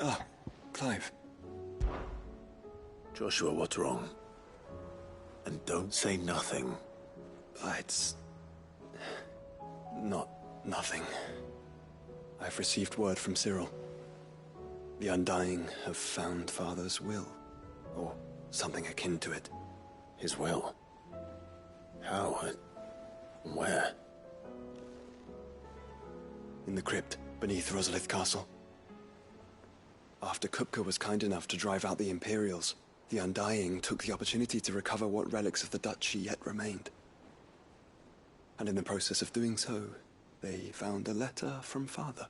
Ah, Clive. Joshua, what's wrong? And don't say nothing. It's... not nothing. I've received word from Cyril. The Undying have found Father's will, or something akin to it. His will? How and where? In the crypt beneath Rosalith Castle. After Kupka was kind enough to drive out the Imperials, the Undying took the opportunity to recover what relics of the Duchy yet remained. And in the process of doing so, they found a letter from Father.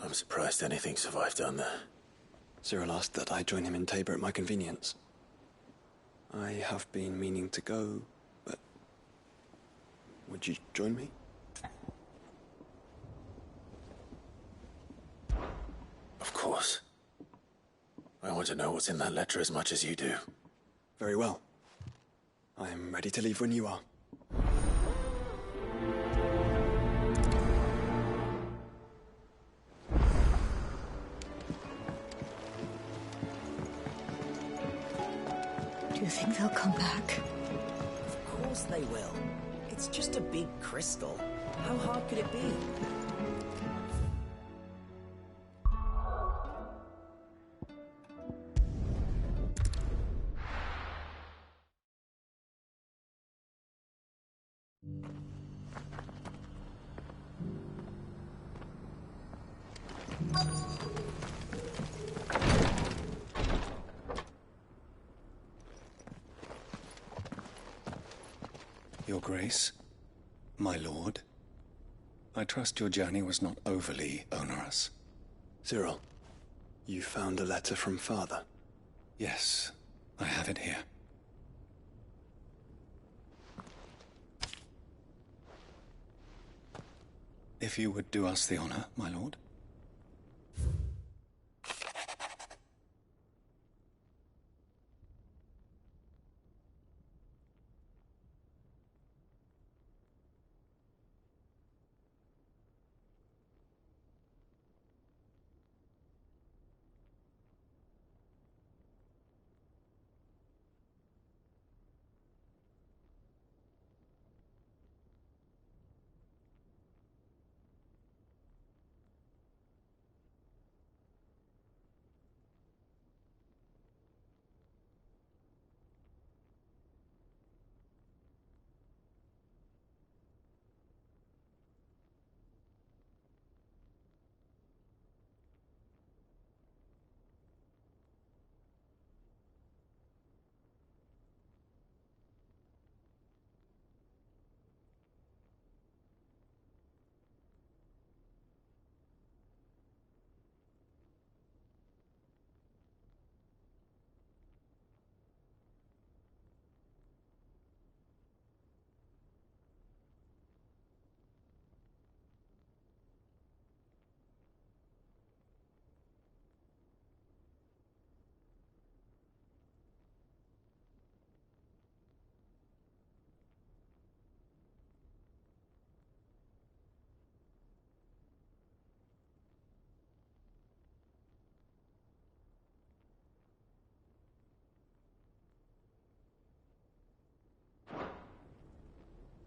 I'm surprised anything survived down there. Cyril asked that I join him in Tabor at my convenience. I have been meaning to go, but... would you join me? Of course. I want to know what's in that letter as much as you do. Very well. I am ready to leave when you are. Do you think they'll come back? Of course they will. It's just a big crystal. How hard could it be? Your Grace, my lord, I trust your journey was not overly onerous. Cyril, you found a letter from Father? Yes, I have it here. If you would do us the honor, my lord.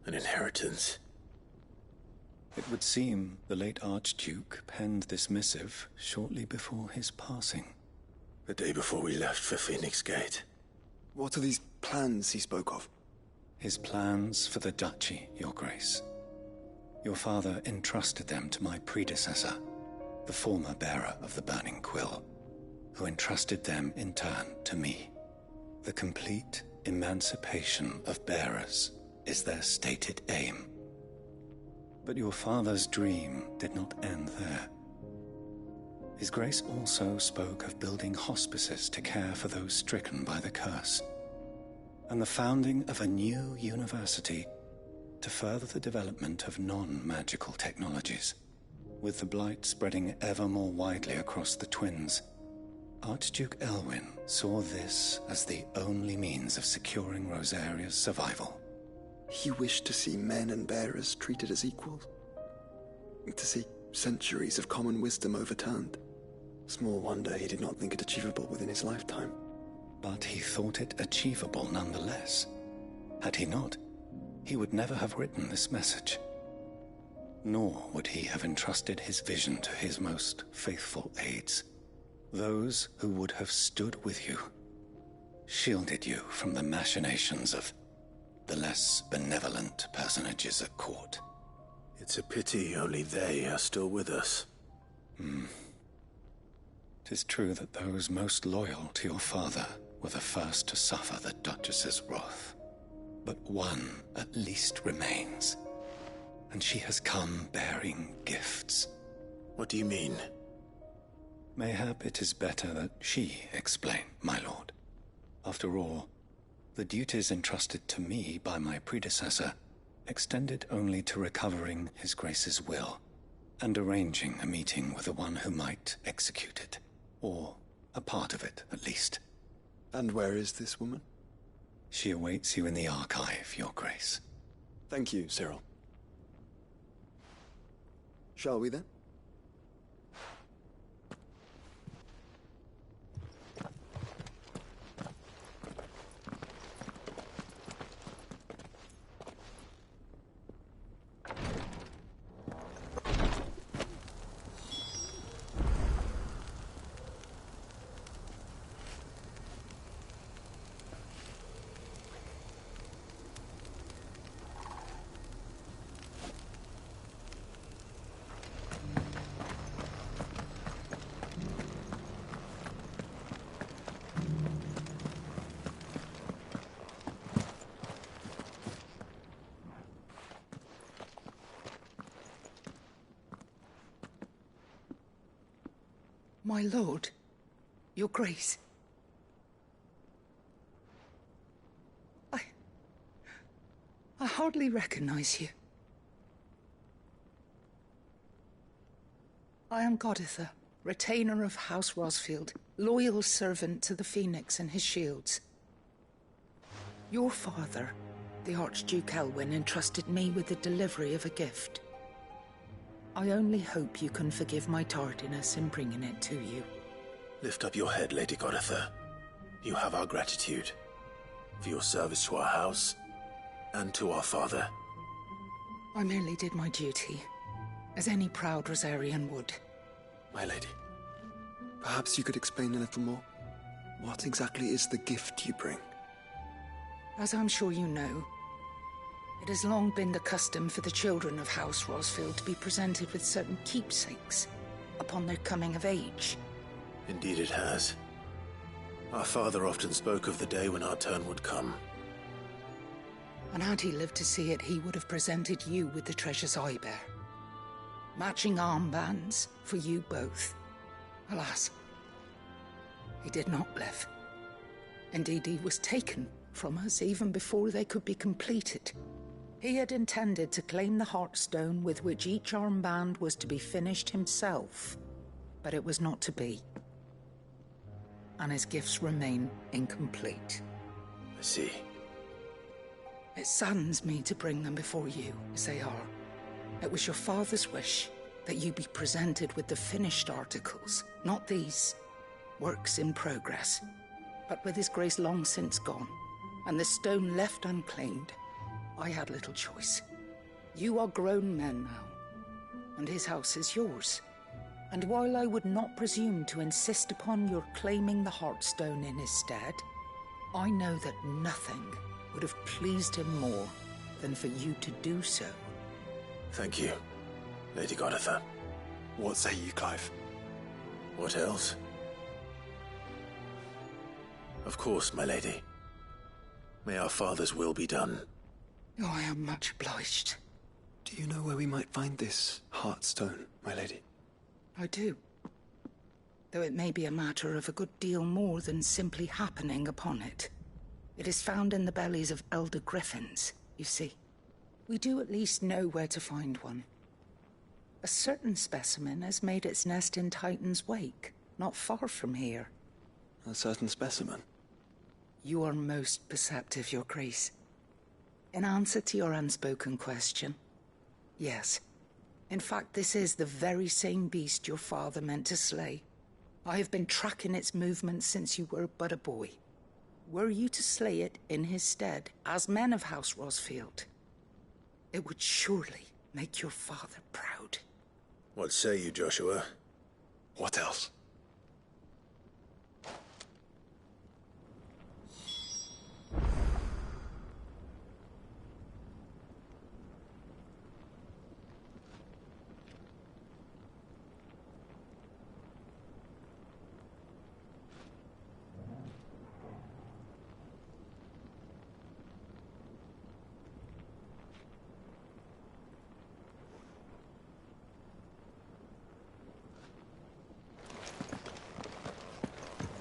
An inheritance. It would seem the late Archduke penned this missive shortly before his passing. The day before we left for Phoenix Gate. What are these plans he spoke of? His plans for the Duchy, Your Grace. Your father entrusted them to my predecessor, the former bearer of the Burning Quill, who entrusted them in turn to me. The complete emancipation of bearers is their stated aim. But your father's dream did not end there. His Grace also spoke of building hospices to care for those stricken by the curse, and the founding of a new university to further the development of non-magical technologies. With the blight spreading ever more widely across the Twins, Archduke Elwyn saw this as the only means of securing Rosaria's survival. He wished to see men and bearers treated as equals. To see centuries of common wisdom overturned. Small wonder he did not think it achievable within his lifetime. But he thought it achievable nonetheless. Had he not, he would never have written this message. Nor would he have entrusted his vision to his most faithful aides, those who would have stood with you, shielded you from the machinations of the less benevolent personages at court. It's a pity only they are still with us. 'Tis true that those most loyal to your father were the first to suffer the Duchess's wrath. But one at least remains, and she has come bearing gifts. What do you mean? Mayhap it is better that she explain, my lord. After all, the duties entrusted to me by my predecessor extended only to recovering His Grace's will and arranging a meeting with the one who might execute it, or a part of it at least. And where is this woman? She awaits you in the archive, Your Grace. Thank you, Cyril. Shall we then? My lord, Your Grace. I hardly recognize you. I am Goditha, retainer of House Rosfield, loyal servant to the Phoenix and his shields. Your father, the Archduke Elwyn, entrusted me with the delivery of a gift. I only hope you can forgive my tardiness in bringing it to you. Lift up your head, Lady Goditha. You have our gratitude for your service to our house and to our father. I merely did my duty, as any proud Rosarian would. My lady, perhaps you could explain a little more? What exactly is the gift you bring? As I'm sure you know, it has long been the custom for the children of House Rosfield to be presented with certain keepsakes upon their coming of age. Indeed it has. Our father often spoke of the day when our turn would come. And had he lived to see it, he would have presented you with the treasures I bear. Matching armbands for you both. Alas, he did not live. Indeed, he was taken from us even before they could be completed. He had intended to claim the Heartstone with which each armband was to be finished himself, but it was not to be. And his gifts remain incomplete. I see. It saddens me to bring them before you, as they are. It was your father's wish that you be presented with the finished articles, not these works in progress. But with His Grace long since gone, and the stone left unclaimed, I had little choice. You are grown men now, and his house is yours. And while I would not presume to insist upon your claiming the Heartstone in his stead, I know that nothing would have pleased him more than for you to do so. Thank you, Lady Goditha. What say you, Clive? What else? Of course, my lady. May our father's will be done. Oh, I am much obliged. Do you know where we might find this Heartstone, my lady? I do. Though it may be a matter of a good deal more than simply happening upon it. It is found in the bellies of elder griffins, you see. We do at least know where to find one. A certain specimen has made its nest in Titan's Wake, not far from here. A certain specimen? You are most perceptive, Your Grace. In answer to your unspoken question, yes. In fact, this is the very same beast your father meant to slay. I have been tracking its movements since you were but a boy. Were you to slay it in his stead, as men of House Rosfield, it would surely make your father proud. What say you, Joshua? What else?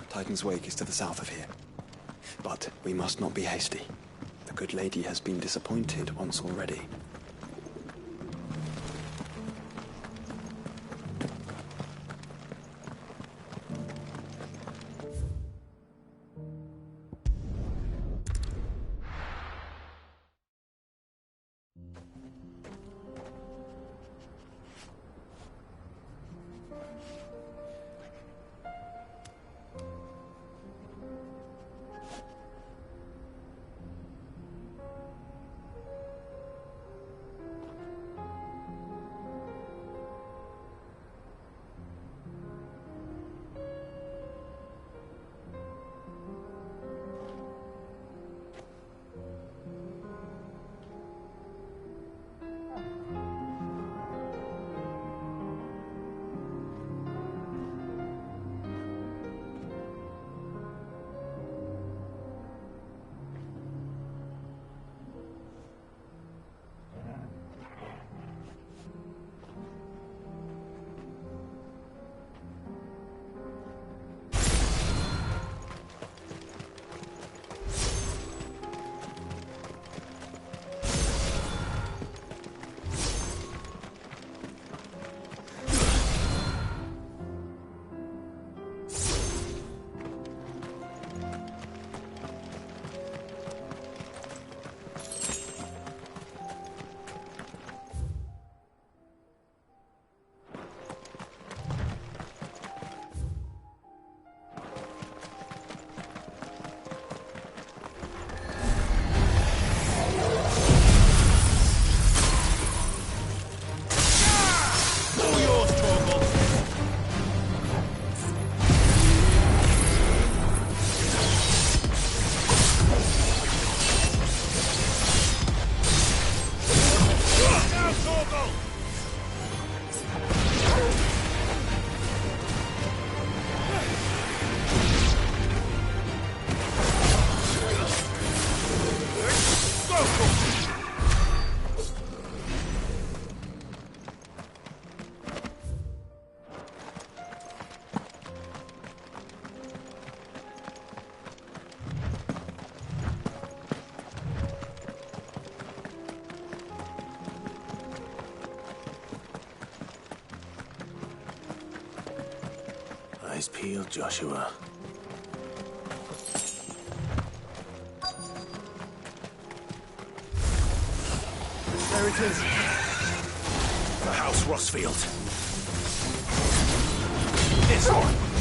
Titan's Wake is to the south of here. But we must not be hasty. The good lady has been disappointed once already. Eyes peeled, Joshua. There it is. The House Rosfield. This one.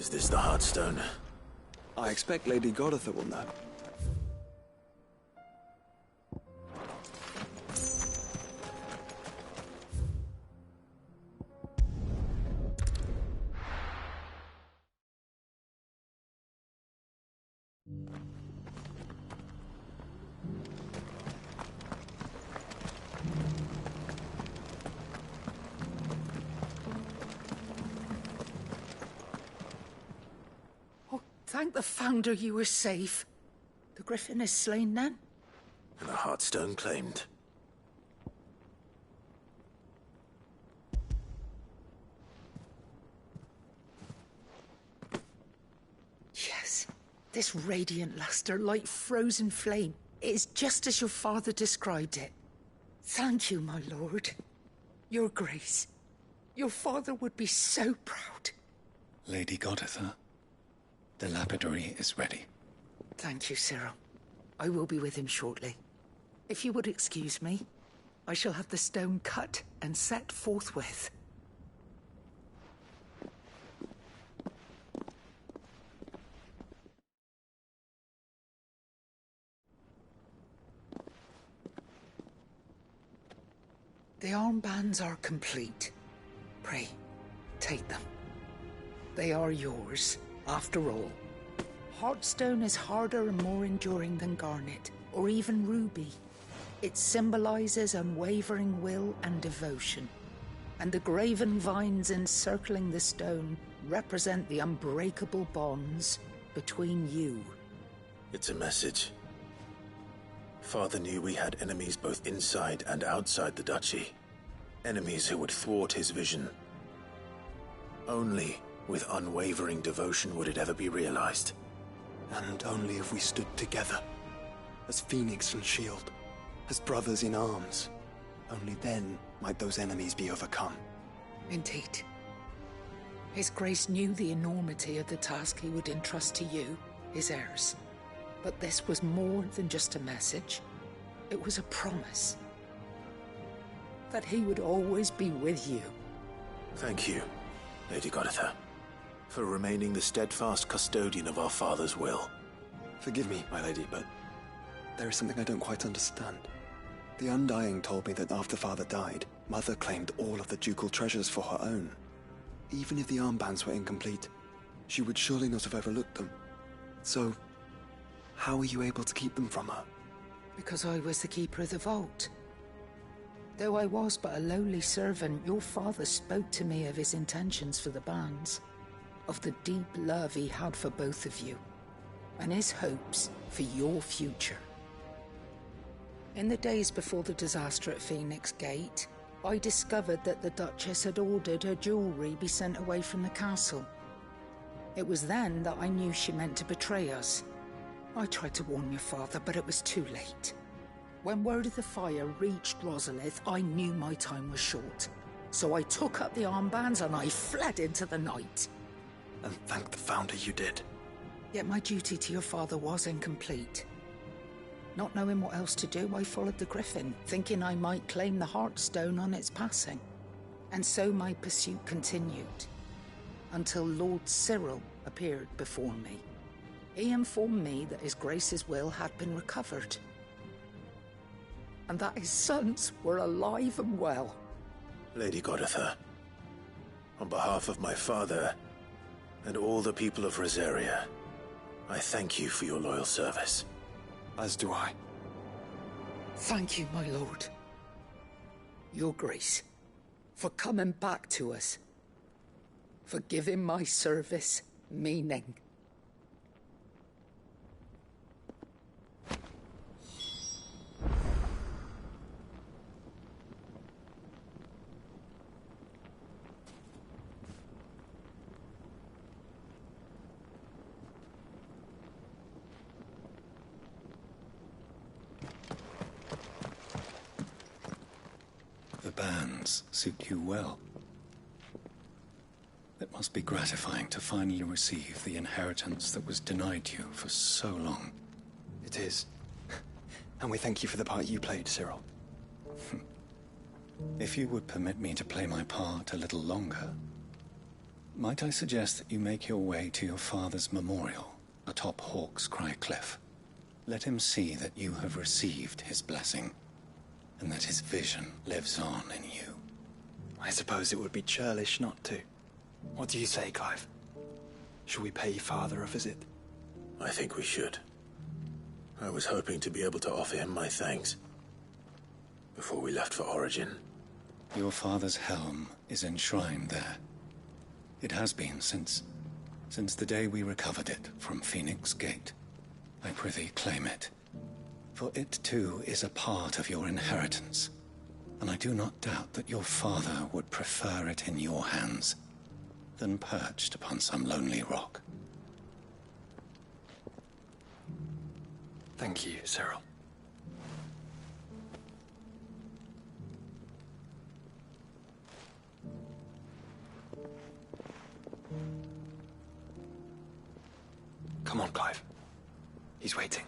Is this the Heartstone? I expect Lady Goditha will know. Thank the Founder you were safe. The Griffin is slain then? And the Heartstone claimed. Yes. This radiant luster, like frozen flame. It is just as your father described it. Thank you, my lord. Your Grace. Your father would be so proud. Lady Goditha, the lapidary is ready. Thank you, Cyril. I will be with him shortly. If you would excuse me, I shall have the stone cut and set forthwith. The armbands are complete. Pray, take them. They are yours, after all. Heartstone is harder and more enduring than garnet, or even ruby. It symbolizes unwavering will and devotion. And the graven vines encircling the stone represent the unbreakable bonds between you. It's a message. Father knew we had enemies both inside and outside the duchy. Enemies who would thwart his vision. Only with unwavering devotion would it ever be realized. And only if we stood together, as Phoenix and Shield, as brothers in arms. Only then might those enemies be overcome. Indeed. His Grace knew the enormity of the task he would entrust to you, his heirs. But this was more than just a message. It was a promise. That he would always be with you. Thank you, Lady Goditha, for remaining the steadfast custodian of our father's will. Forgive me, my lady, but there is something I don't quite understand. The Undying told me that after Father died, Mother claimed all of the ducal treasures for her own. Even if the armbands were incomplete, she would surely not have overlooked them. So, how were you able to keep them from her? Because I was the keeper of the vault. Though I was but a lowly servant, your father spoke to me of his intentions for the bands, of the deep love he had for both of you, and his hopes for your future. In the days before the disaster at Phoenix Gate, I discovered that the Duchess had ordered her jewelry be sent away from the castle. It was then that I knew she meant to betray us. I tried to warn your father, but it was too late. When word of the fire reached Rosalith, I knew my time was short. So I took up the armbands and I fled into the night. And thank the Founder you did. Yet my duty to your father was incomplete. Not knowing what else to do, I followed the Griffin, thinking I might claim the Heartstone on its passing. And so my pursuit continued, until Lord Cyril appeared before me. He informed me that his Grace's will had been recovered, and that his sons were alive and well. Lady Goditha, on behalf of my father and all the people of Rosaria, I thank you for your loyal service. As do I. Thank you, my lord. Your Grace, for coming back to us, for giving my service meaning. The bands suit you well. It must be gratifying to finally receive the inheritance that was denied you for so long. It is. And we thank you for the part you played, Cyril. If you would permit me to play my part a little longer, Might I suggest that you make your way to your father's memorial atop Hawk's Cry Cliff? Let him see that you have received his blessing, and that his vision lives on in you. I suppose it would be churlish not to. What do you say, Clive? Shall we pay Father a visit? I think we should. I was hoping to be able to offer him my thanks before we left for Origin. Your father's helm is enshrined there. It has been since the day we recovered it from Phoenix Gate. I prithee claim it, for it too is a part of your inheritance, and I do not doubt that your father would prefer it in your hands than perched upon some lonely rock. Thank you, Cyril. Come on, Clive. He's waiting.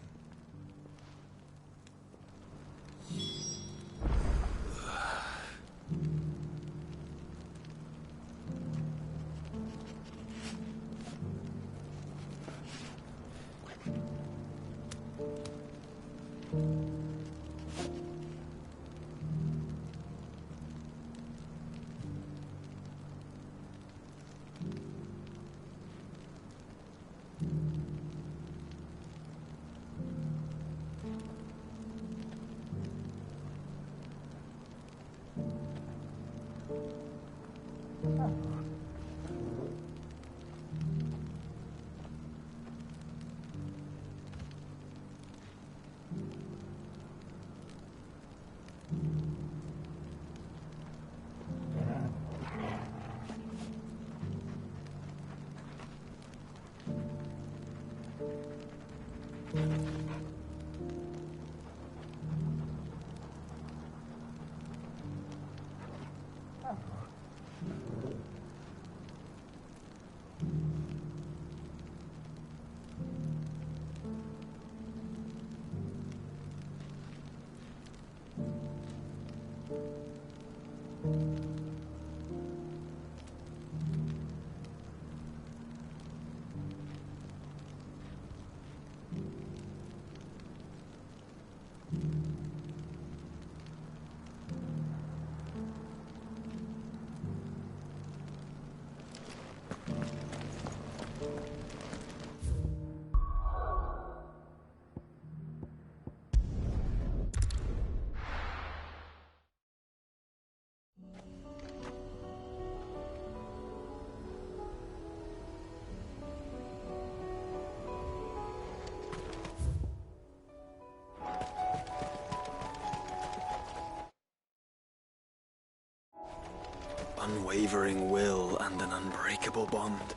Unwavering will and an unbreakable bond.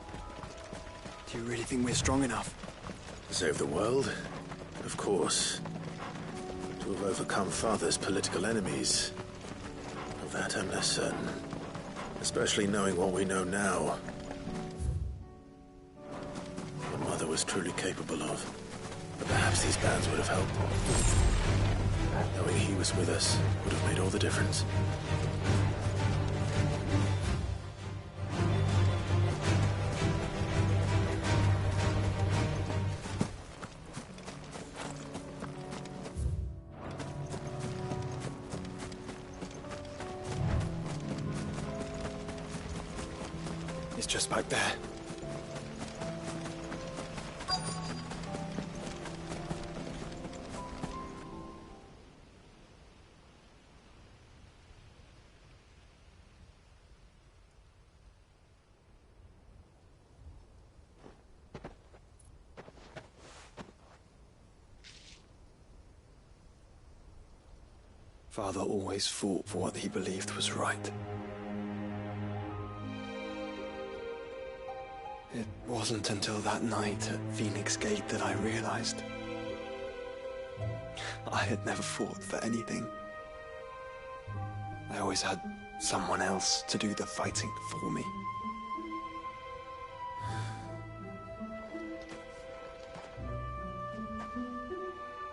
Do you really think we're strong enough? To save the world? Of course. To have overcome Father's political enemies? Of that I'm less certain. Especially knowing what we know now. What Mother was truly capable of. But perhaps these bands would have helped. Knowing he was with us would have made all the difference. It's just back there. Father always fought for what he believed was right. It wasn't until that night at Phoenix Gate that I realized I had never fought for anything. I always had someone else to do the fighting for me.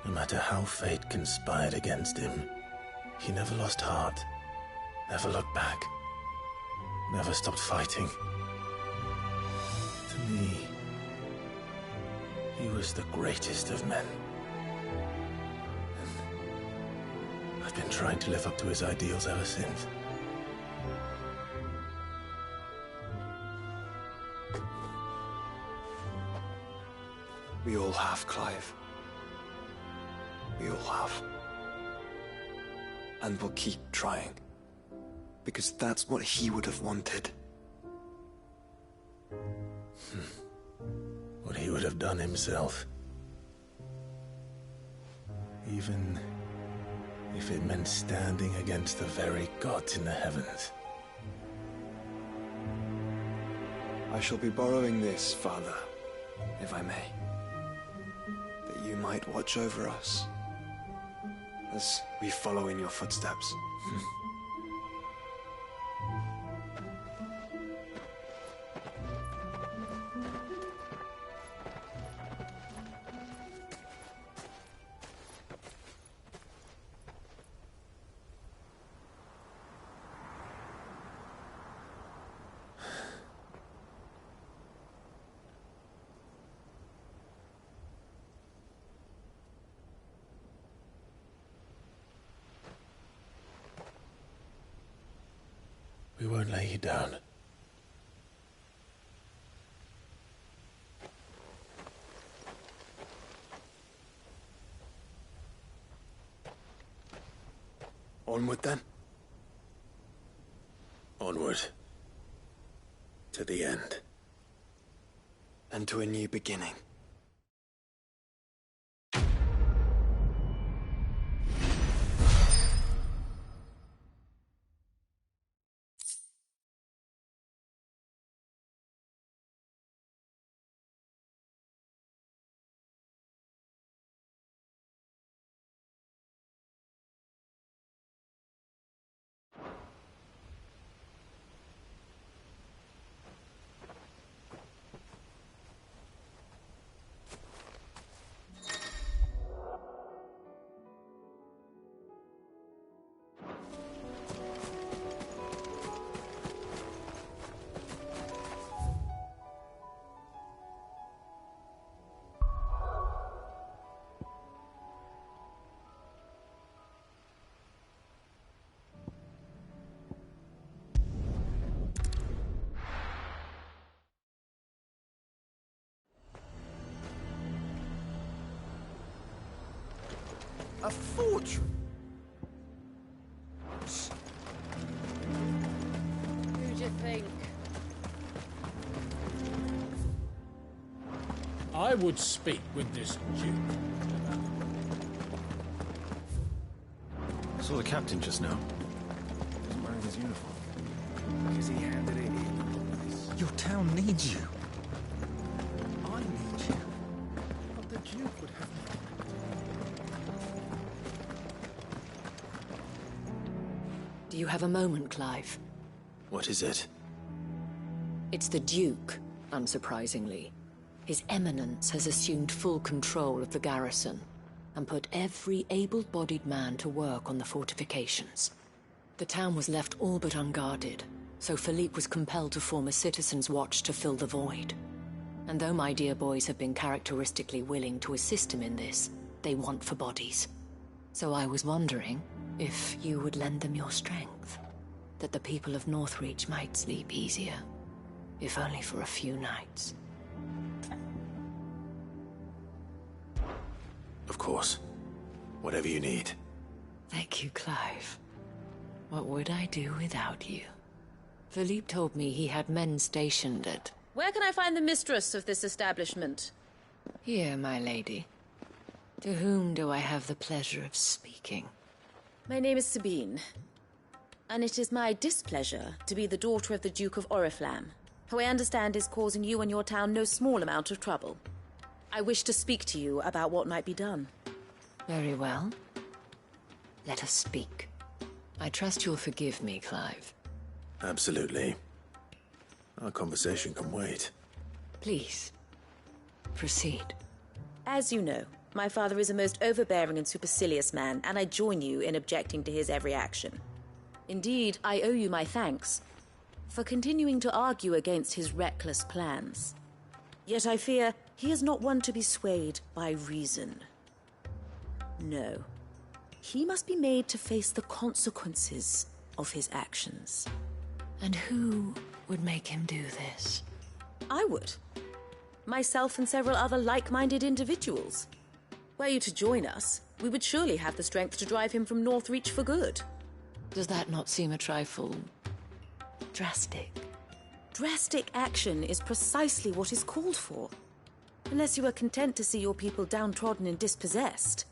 No matter how fate conspired against him, he never lost heart, never looked back, never stopped fighting. To me, he was the greatest of men. And I've been trying to live up to his ideals ever since. We all have, Clive. We all have. And we'll keep trying. Because that's what he would have wanted. What he would have done himself. Even if it meant standing against the very gods in the heavens. I shall be borrowing this, Father, if I may. That you might watch over us as we follow in your footsteps. We won't lay you down. Onward then. Onward. To the end. And to a new beginning. A fortress? Who'd you think? I would speak with this Duke. Saw the captain just now. He was wearing his uniform. Because he handed it in. Your town needs you. I need you. But the Duke would have me. Do you have a moment, Clive? What is it? It's the Duke, unsurprisingly. His Eminence has assumed full control of the garrison and put every able-bodied man to work on the fortifications. The town was left all but unguarded, so Philippe was compelled to form a citizens' watch to fill the void. And though my dear boys have been characteristically willing to assist him in this, they want for bodies. So I was wondering if you would lend them your strength, that the people of Northreach might sleep easier, if only for a few nights. Of course. Whatever you need. Thank you, Clive. What would I do without you? Philippe told me he had men stationed at... Where can I find the mistress of this establishment? Here, my lady. To whom do I have the pleasure of speaking? My name is Sabine, and it is my displeasure to be the daughter of the Duke of Oriflamme, who I understand is causing you and your town no small amount of trouble. I wish to speak to you about what might be done. Very well. Let us speak. I trust you'll forgive me, Clive. Absolutely. Our conversation can wait. Please, proceed. As you know, my father is a most overbearing and supercilious man, and I join you in objecting to his every action. Indeed, I owe you my thanks for continuing to argue against his reckless plans. Yet I fear he is not one to be swayed by reason. No. He must be made to face the consequences of his actions. And who would make him do this? I would. Myself and several other like-minded individuals. Were you to join us, we would surely have the strength to drive him from Northreach for good. Does that not seem a trifle drastic? Drastic action is precisely what is called for. Unless you are content to see your people downtrodden and dispossessed.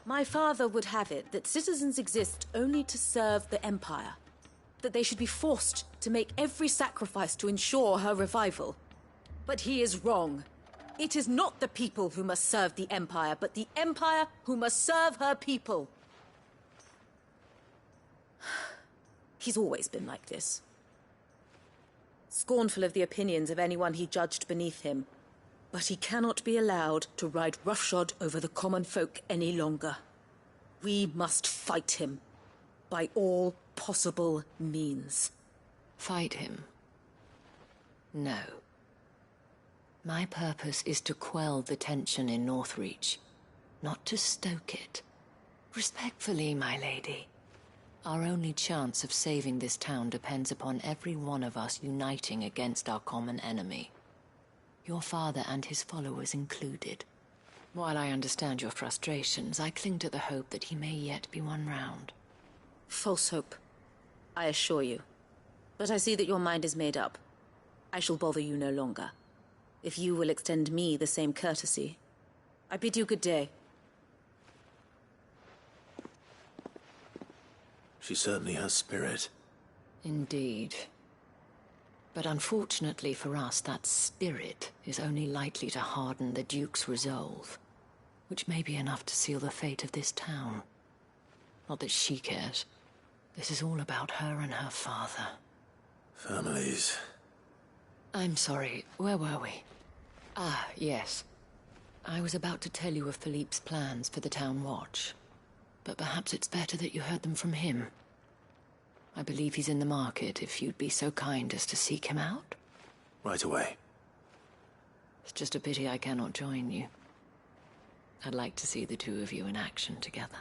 My father would have it that citizens exist only to serve the Empire. That they should be forced to make every sacrifice to ensure her revival. But he is wrong. It is not the people who must serve the Empire, but the Empire who must serve her people. He's always been like this. Scornful of the opinions of anyone he judged beneath him. But he cannot be allowed to ride roughshod over the common folk any longer. We must fight him. By all possible means. Fight him? No. My purpose is to quell the tension in Northreach, not to stoke it. Respectfully, my lady. Our only chance of saving this town depends upon every one of us uniting against our common enemy. Your father and his followers included. While I understand your frustrations, I cling to the hope that he may yet be won round. False hope, I assure you. But I see that your mind is made up. I shall bother you no longer. If you will extend me the same courtesy, I bid you good day. She certainly has spirit. Indeed. But unfortunately for us, that spirit is only likely to harden the Duke's resolve, which may be enough to seal the fate of this town. Not that she cares. This is all about her and her father. Families. I'm sorry, where were we? Ah, yes. I was about to tell you of Philippe's plans for the town watch. But perhaps it's better that you heard them from him. I believe he's in the market, if you'd be so kind as to seek him out. Right away. It's just a pity I cannot join you. I'd like to see the two of you in action together.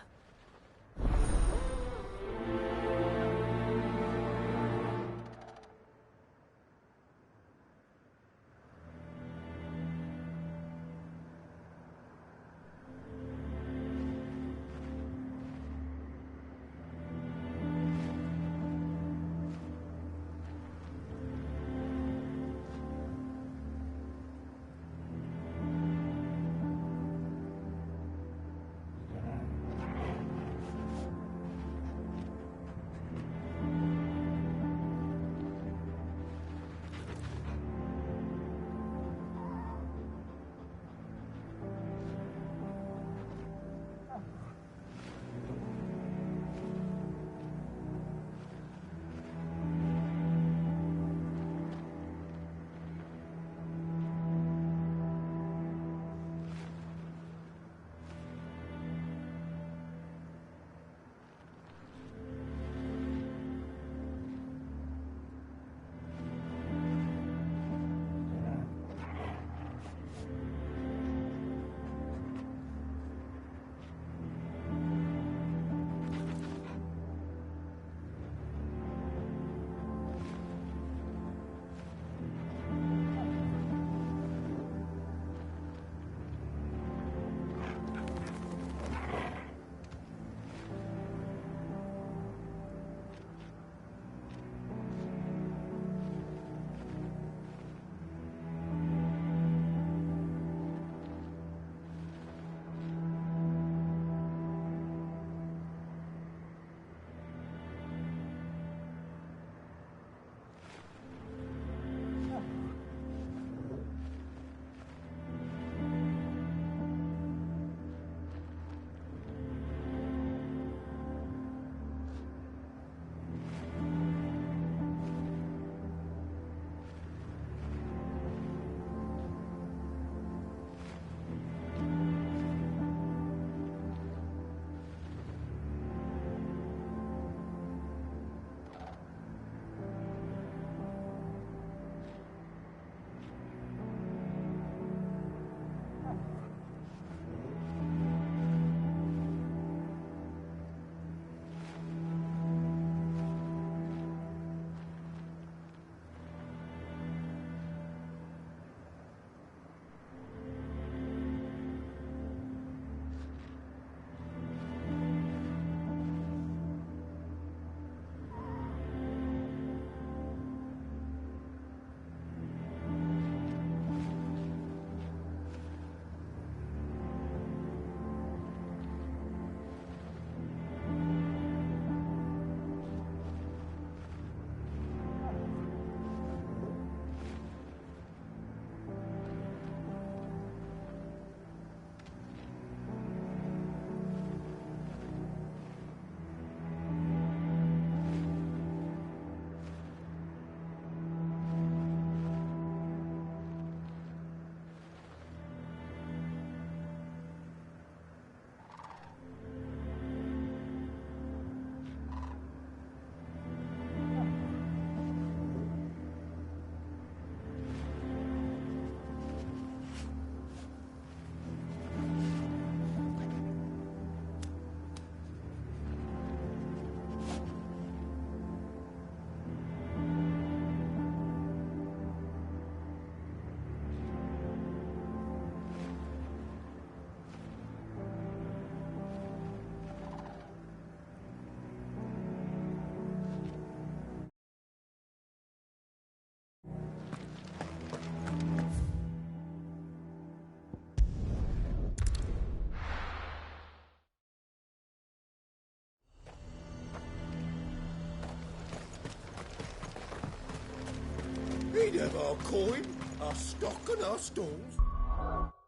We'd have our coin, our stock and our stalls.